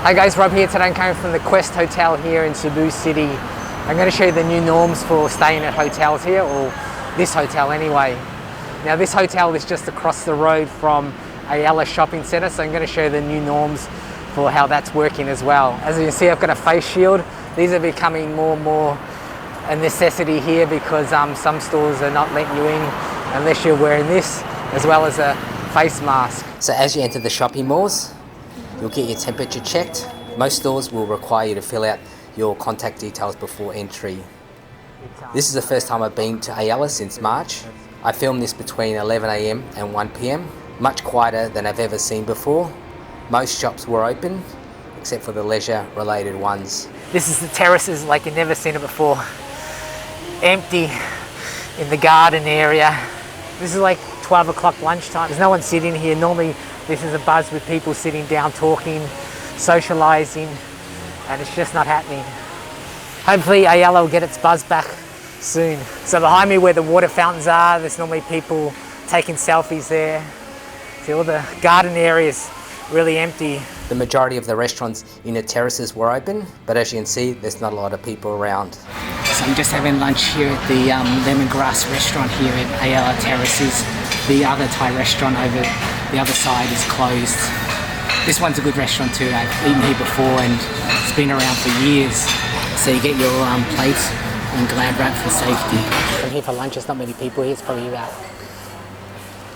Hi guys, Rob here. Today I'm coming from the Quest Hotel here in Cebu City. I'm going to show you the new norms for staying at hotels here, or this hotel anyway. Now this hotel is just across the road from Ayala Shopping Centre, so I'm going to show you the new norms for how that's working as well. As you can see, I've got a face shield. These are becoming more and more a necessity here because some stores are not letting you in unless you're wearing this, as well as a face mask. So as you enter the shopping malls, you'll get your temperature checked. Most stores will require you to fill out your contact details before entry. This is the first time I've been to Ayala since March. I filmed this between 11 AM and 1 PM, much quieter than I've ever seen before. Most shops were open, except for the leisure related ones. This is the terraces like you've never seen it before. Empty in the garden area. This is like 12 o'clock lunchtime. There's no one sitting here. Normally this is a buzz with people sitting down, talking, socializing, and it's just not happening. Hopefully Ayala will get its buzz back soon. So behind me where the water fountains are, there's normally people taking selfies there. See, all the garden areas really empty. The majority of the restaurants in the terraces were open, but as you can see, there's not a lot of people around. So I'm just having lunch here at the Lemongrass restaurant here at Ayala Terraces. The other Thai restaurant over the other side is closed. This one's a good restaurant too. I've eaten here before and it's been around for years. So you get your plate and glad wrap for safety. I'm here for lunch. There's not many people here. It's probably about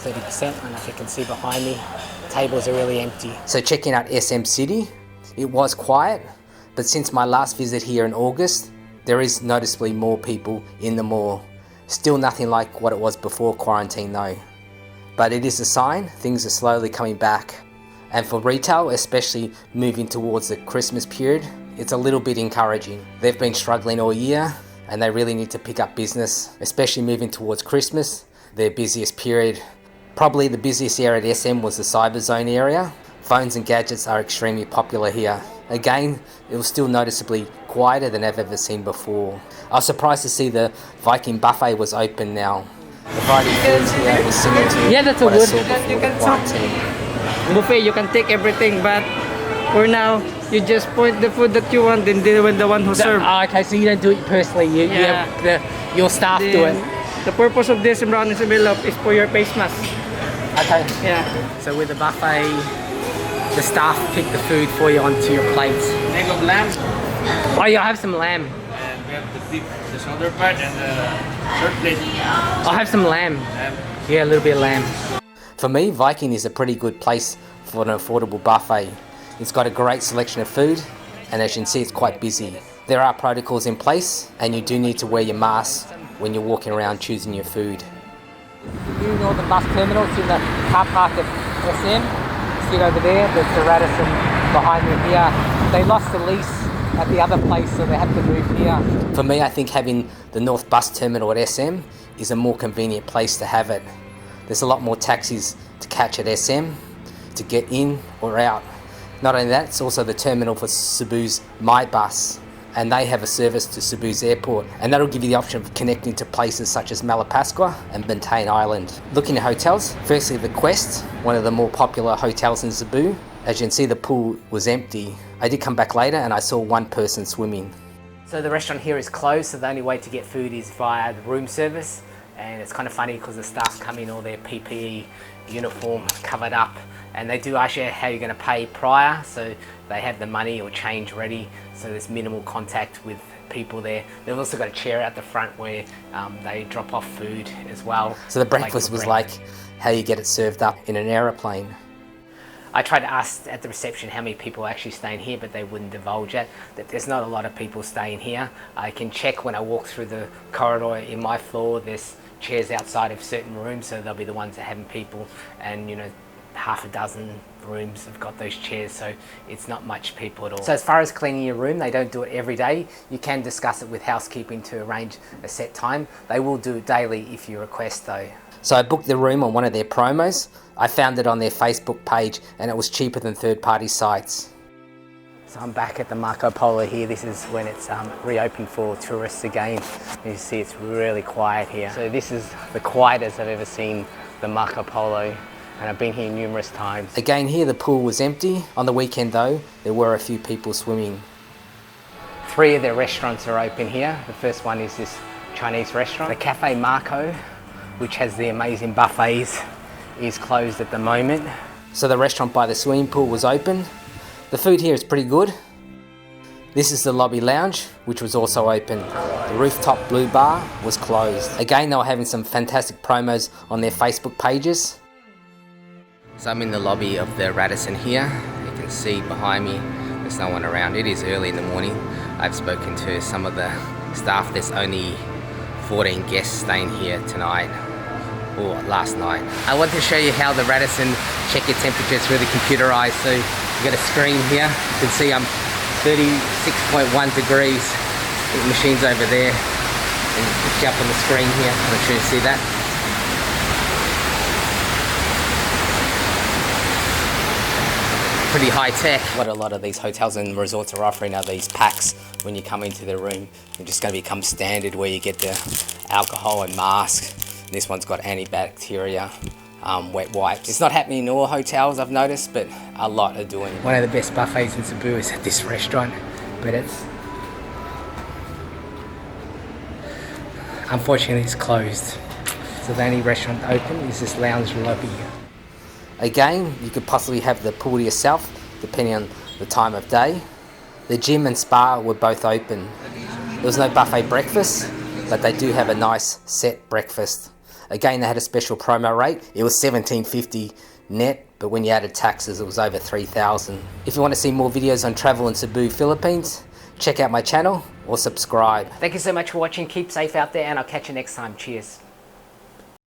30%. I don't know if you can see behind me. Tables are really empty. So checking out SM City, it was quiet, but since my last visit here in August, there is noticeably more people in the mall. Still nothing like what it was before quarantine though. But it is a sign things are slowly coming back. And for retail, especially moving towards the Christmas period, it's a little bit encouraging. They've been struggling all year and they really need to pick up business, especially moving towards Christmas, their busiest period. Probably the busiest area at SM was the Cyber Zone area. Phones and gadgets are extremely popular here. Again, it was still noticeably quieter than I've ever seen before. I was surprised to see the Viking Buffet was open now. The variety of foods here was similar to what I saw before the quarantine. Buffet, you can take everything, but for now, you just point the food that you want and then the one who serves. Okay, so you don't do it personally, your staff do it. The purpose of this brown envelope is for your face mask. Okay. Yeah. So with the buffet, the staff pick the food for you onto your plates. Leg of lamb. Oh, you have some lamb. And we have the beef, the shoulder part, and the third plate. I'll have some lamb. Yeah, a little bit of lamb. For me, Viking is a pretty good place for an affordable buffet. It's got a great selection of food, and as you can see, it's quite busy. There are protocols in place, and you do need to wear your mask when you're walking around choosing your food. You know the bus terminal, it's in the car park at SM. See it over there, there's the Radisson behind me here. They lost the lease at the other place, so they had to move here. For me, I think having the North Bus Terminal at SM is a more convenient place to have it. There's a lot more taxis to catch at SM to get in or out. Not only that, it's also the terminal for Cebu's My Bus, and they have a service to Cebu's airport, and that'll give you the option of connecting to places such as Malapascua and Bantane Island. Looking at hotels, firstly the Quest, one of the more popular hotels in Cebu. As you can see, the pool was empty. I did come back later and I saw one person swimming. So the restaurant here is closed, so the only way to get food is via the room service. And it's kind of funny because the staff come in all their PPE uniform covered up, and they do ask you how you're going to pay prior, so they have the money or change ready, so there's minimal contact with people there. They've also got a chair out the front where they drop off food as well. So the breakfast was like how you get it served up in an aeroplane. I tried to ask at the reception how many people are actually staying here, but they wouldn't divulge it. That there's not a lot of people staying here. I can check when I walk through the corridor in my floor, there's chairs outside of certain rooms, so they'll be the ones that having people, and you know, half a dozen rooms have got those chairs, so it's not much people at all. So as far as cleaning your room, they don't do it every day. You can discuss it with housekeeping to arrange a set time. They will do it daily if you request though. So I booked the room on one of their promos. I found it on their Facebook page and it was cheaper than third-party sites. So I'm back at the Marco Polo here. This is when it's reopened for tourists again. You see it's really quiet here. So this is the quietest I've ever seen the Marco Polo. and I've been here numerous times. Again here the pool was empty. On the weekend though, there were a few people swimming. 3 of their restaurants are open here. The first one is this Chinese restaurant. The Cafe Marco, which has the amazing buffets, is closed at the moment. So the restaurant by the swimming pool was open. The food here is pretty good. This is the lobby lounge, which was also open. The rooftop blue bar was closed. Again, they were having some fantastic promos on their Facebook pages. So I'm in the lobby of the Radisson here. You can see behind me, there's no one around. It is early in the morning. I've spoken to some of the staff. There's only 14 guests staying here tonight, or last night. I want to show you how the Radisson check your temperature. It's really computerized. So you've got a screen here. You can see I'm 36.1 degrees. The machine's over there. And it puts you up on the screen here. I'm not sure you see that. Pretty high tech. What a lot of these hotels and resorts are offering are these packs when you come into the room. They're just going to become standard, where you get the alcohol and mask. This one's got antibacteria, wet wipes. It's not happening in all hotels, I've noticed, but a lot are doing it. One of the best buffets in Cebu is at this restaurant, but unfortunately it's closed. So the only restaurant open is this lounge lobby. Again, you could possibly have the pool to yourself, depending on the time of day. The gym and spa were both open. There was no buffet breakfast, but they do have a nice set breakfast. Again, they had a special promo rate. It was $17.50 net, but when you added taxes, it was over $3,000. If you want to see more videos on travel in Cebu, Philippines, check out my channel or subscribe. Thank you so much for watching. Keep safe out there, and I'll catch you next time. Cheers.